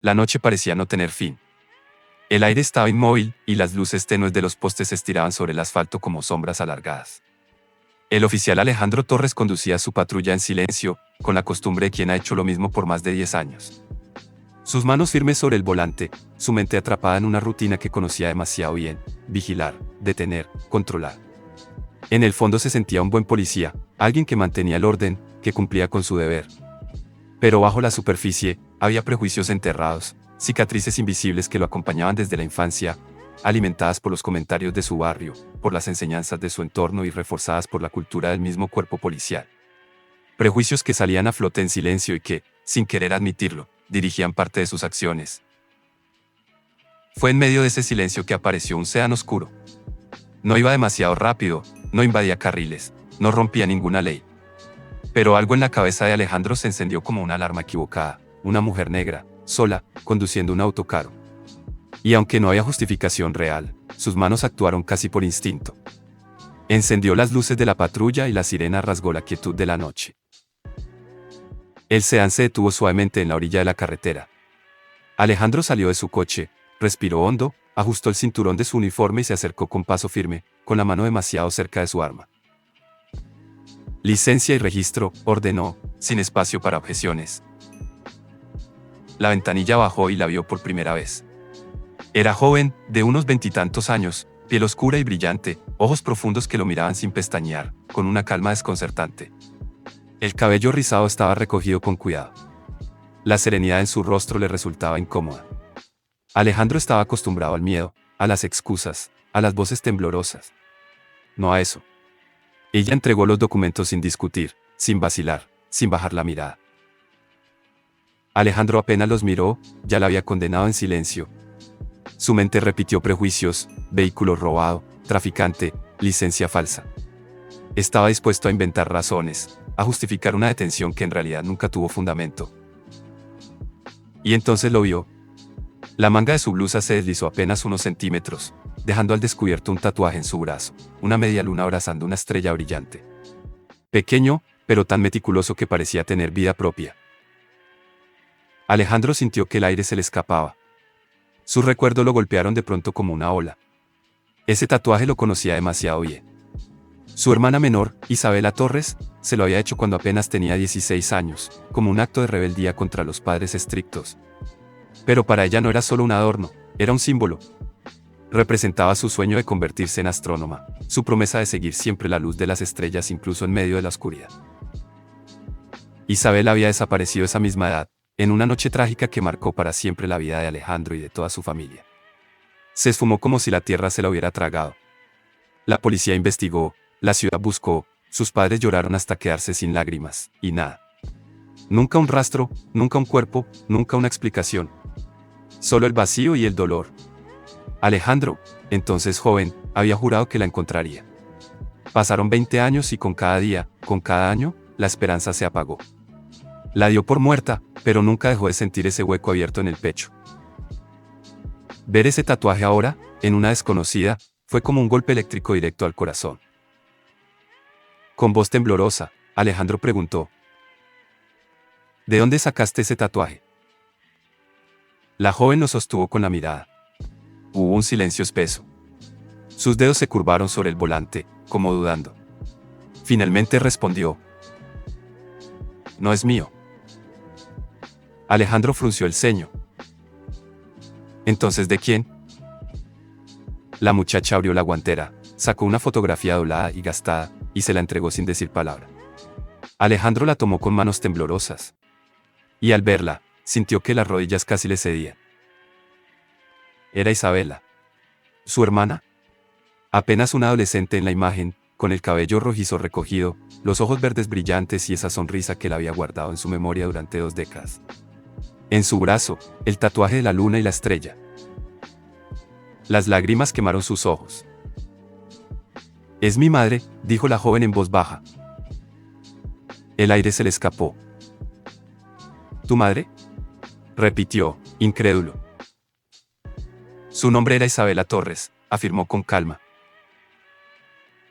La noche parecía no tener fin. El aire estaba inmóvil y las luces tenues de los postes se estiraban sobre el asfalto como sombras alargadas. El oficial Alejandro Torres conducía su patrulla en silencio, con la costumbre de quien ha hecho lo mismo por más de 10 años. Sus manos firmes sobre el volante, su mente atrapada en una rutina que conocía demasiado bien: vigilar, detener, controlar. En el fondo se sentía un buen policía, alguien que mantenía el orden, que cumplía con su deber. Pero bajo la superficie, había prejuicios enterrados, cicatrices invisibles que lo acompañaban desde la infancia, alimentadas por los comentarios de su barrio, por las enseñanzas de su entorno y reforzadas por la cultura del mismo cuerpo policial. Prejuicios que salían a flote en silencio y que, sin querer admitirlo, dirigían parte de sus acciones. Fue en medio de ese silencio que apareció un sedán oscuro. No iba demasiado rápido, no invadía carriles, no rompía ninguna ley. Pero algo en la cabeza de Alejandro se encendió como una alarma equivocada: una mujer negra, sola, conduciendo un auto caro. Y aunque no había justificación real, sus manos actuaron casi por instinto. Encendió las luces de la patrulla y la sirena rasgó la quietud de la noche. El sedán se detuvo suavemente en la orilla de la carretera. Alejandro salió de su coche, respiró hondo, ajustó el cinturón de su uniforme y se acercó con paso firme, con la mano demasiado cerca de su arma. «Licencia y registro», ordenó, sin espacio para objeciones. La ventanilla bajó y la vio por primera vez. Era joven, de unos 20 y tantos años, piel oscura y brillante, ojos profundos que lo miraban sin pestañear, con una calma desconcertante. El cabello rizado estaba recogido con cuidado. La serenidad en su rostro le resultaba incómoda. Alejandro estaba acostumbrado al miedo, a las excusas, a las voces temblorosas. No a eso. Ella entregó los documentos sin discutir, sin vacilar, sin bajar la mirada. Alejandro apenas los miró, ya la había condenado en silencio. Su mente repitió prejuicios: vehículo robado, traficante, licencia falsa. Estaba dispuesto a inventar razones, a justificar una detención que en realidad nunca tuvo fundamento. Y entonces lo vio. La manga de su blusa se deslizó apenas unos centímetros, dejando al descubierto un tatuaje en su brazo, una media luna abrazando una estrella brillante. Pequeño, pero tan meticuloso que parecía tener vida propia. Alejandro sintió que el aire se le escapaba. Sus recuerdos lo golpearon de pronto como una ola. Ese tatuaje lo conocía demasiado bien. Su hermana menor, Isabela Torres, se lo había hecho cuando apenas tenía 16 años, como un acto de rebeldía contra los padres estrictos. Pero para ella no era solo un adorno, era un símbolo. Representaba su sueño de convertirse en astrónoma, su promesa de seguir siempre la luz de las estrellas incluso en medio de la oscuridad. Isabel había desaparecido esa misma edad, en una noche trágica que marcó para siempre la vida de Alejandro y de toda su familia. Se esfumó como si la tierra se la hubiera tragado. La policía investigó, la ciudad buscó, sus padres lloraron hasta quedarse sin lágrimas, y nada. Nunca un rastro, nunca un cuerpo, nunca una explicación. Solo el vacío y el dolor. Alejandro, entonces joven, había jurado que la encontraría. Pasaron 20 años y con cada día, con cada año, la esperanza se apagó. La dio por muerta, pero nunca dejó de sentir ese hueco abierto en el pecho. Ver ese tatuaje ahora, en una desconocida, fue como un golpe eléctrico directo al corazón. Con voz temblorosa, Alejandro preguntó: ¿de dónde sacaste ese tatuaje? La joven lo sostuvo con la mirada. Hubo un silencio espeso. Sus dedos se curvaron sobre el volante, como dudando. Finalmente respondió: no es mío. Alejandro frunció el ceño. ¿Entonces de quién? La muchacha abrió la guantera, sacó una fotografía doblada y gastada, y se la entregó sin decir palabra. Alejandro la tomó con manos temblorosas. Y al verla, sintió que las rodillas casi le cedían. Era Isabela. ¿Su hermana? Apenas una adolescente en la imagen, con el cabello rojizo recogido, los ojos verdes brillantes y esa sonrisa que la había guardado en su memoria durante 2 décadas. En su brazo, el tatuaje de la luna y la estrella. Las lágrimas quemaron sus ojos. «Es mi madre», dijo la joven en voz baja. El aire se le escapó. «¿Tu madre?», repitió, incrédulo. Su nombre era Isabela Torres, afirmó con calma.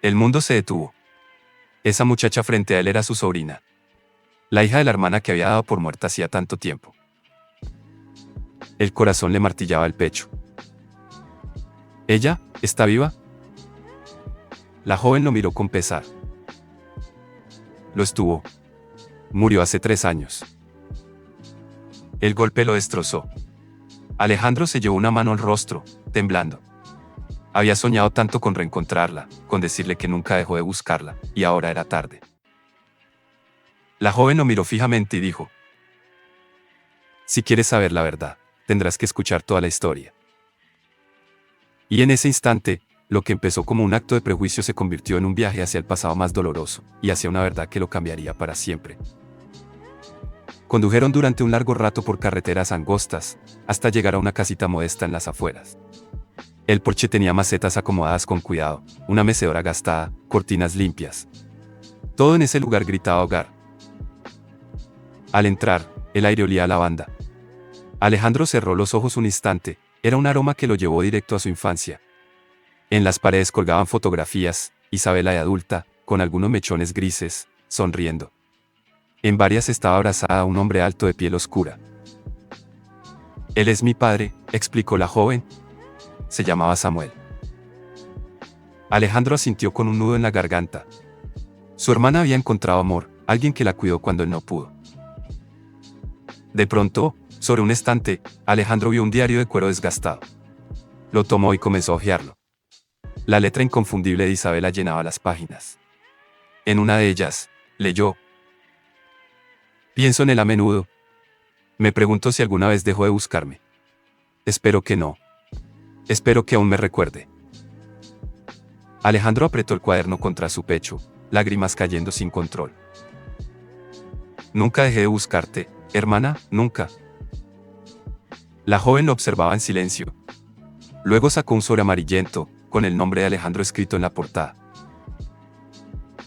El mundo se detuvo. Esa muchacha frente a él era su sobrina. La hija de la hermana que había dado por muerta hacía tanto tiempo. El corazón le martillaba el pecho. ¿Ella está viva? La joven lo miró con pesar. Lo estuvo. Murió hace 3 años. El golpe lo destrozó. Alejandro se llevó una mano al rostro, temblando. Había soñado tanto con reencontrarla, con decirle que nunca dejó de buscarla, y ahora era tarde. La joven lo miró fijamente y dijo: si quieres saber la verdad, tendrás que escuchar toda la historia. Y en ese instante, lo que empezó como un acto de prejuicio se convirtió en un viaje hacia el pasado más doloroso, y hacia una verdad que lo cambiaría para siempre. Condujeron durante un largo rato por carreteras angostas, hasta llegar a una casita modesta en las afueras. El porche tenía macetas acomodadas con cuidado, una mecedora gastada, cortinas limpias. Todo en ese lugar gritaba hogar. Al entrar, el aire olía a lavanda. Alejandro cerró los ojos un instante, era un aroma que lo llevó directo a su infancia. En las paredes colgaban fotografías, Isabela de adulta, con algunos mechones grises, sonriendo. En varias estaba abrazada a un hombre alto de piel oscura. Él es mi padre, explicó la joven. Se llamaba Samuel. Alejandro asintió con un nudo en la garganta. Su hermana había encontrado amor, alguien que la cuidó cuando él no pudo. De pronto, sobre un estante, Alejandro vio un diario de cuero desgastado. Lo tomó y comenzó a hojearlo. La letra inconfundible de Isabela llenaba las páginas. En una de ellas, leyó: pienso en él a menudo. Me pregunto si alguna vez dejó de buscarme. Espero que no. Espero que aún me recuerde. Alejandro apretó el cuaderno contra su pecho, lágrimas cayendo sin control. Nunca dejé de buscarte, hermana, nunca. La joven lo observaba en silencio. Luego sacó un sobre amarillento, con el nombre de Alejandro escrito en la portada.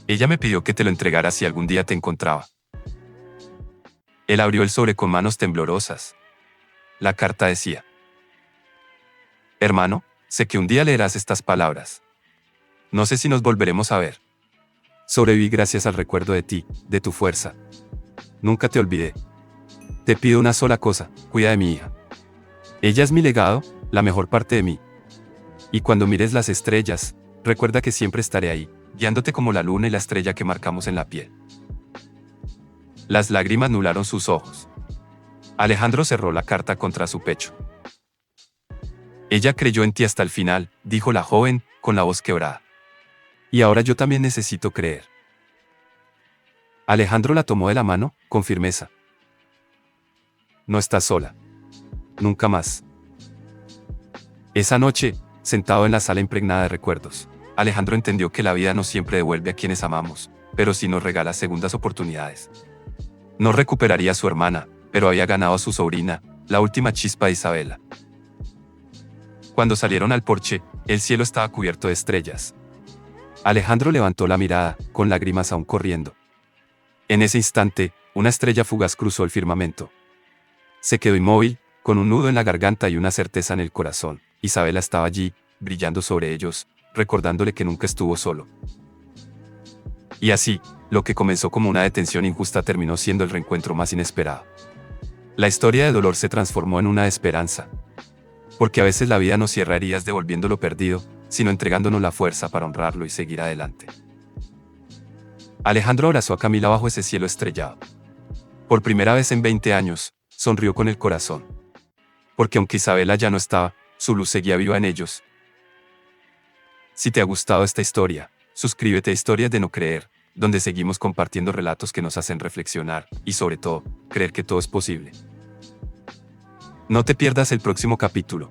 Ella me pidió que te lo entregara si algún día te encontraba. Él abrió el sobre con manos temblorosas. La carta decía: hermano, sé que un día leerás estas palabras. No sé si nos volveremos a ver. Sobreviví gracias al recuerdo de ti, de tu fuerza. Nunca te olvidé. Te pido una sola cosa, cuida de mi hija. Ella es mi legado, la mejor parte de mí. Y cuando mires las estrellas, recuerda que siempre estaré ahí, guiándote como la luna y la estrella que marcamos en la piel. Las lágrimas nublaron sus ojos. Alejandro cerró la carta contra su pecho. Ella creyó en ti hasta el final, dijo la joven, con la voz quebrada. Y ahora yo también necesito creer. Alejandro la tomó de la mano, con firmeza. No estás sola. Nunca más. Esa noche, sentado en la sala impregnada de recuerdos, Alejandro entendió que la vida no siempre devuelve a quienes amamos, pero sí nos regala segundas oportunidades. No recuperaría a su hermana, pero había ganado a su sobrina, la última chispa de Isabela. Cuando salieron al porche, el cielo estaba cubierto de estrellas. Alejandro levantó la mirada, con lágrimas aún corriendo. En ese instante, una estrella fugaz cruzó el firmamento. Se quedó inmóvil, con un nudo en la garganta y una certeza en el corazón. Isabela estaba allí, brillando sobre ellos, recordándole que nunca estuvo solo. Y así, lo que comenzó como una detención injusta terminó siendo el reencuentro más inesperado. La historia de dolor se transformó en una de esperanza. Porque a veces la vida no cierra heridas devolviendo lo perdido, sino entregándonos la fuerza para honrarlo y seguir adelante. Alejandro abrazó a Camila bajo ese cielo estrellado. Por primera vez en 20 años, sonrió con el corazón. Porque aunque Isabela ya no estaba, su luz seguía viva en ellos. Si te ha gustado esta historia, suscríbete a Historias de No Creer, donde seguimos compartiendo relatos que nos hacen reflexionar, y sobre todo, creer que todo es posible. No te pierdas el próximo capítulo.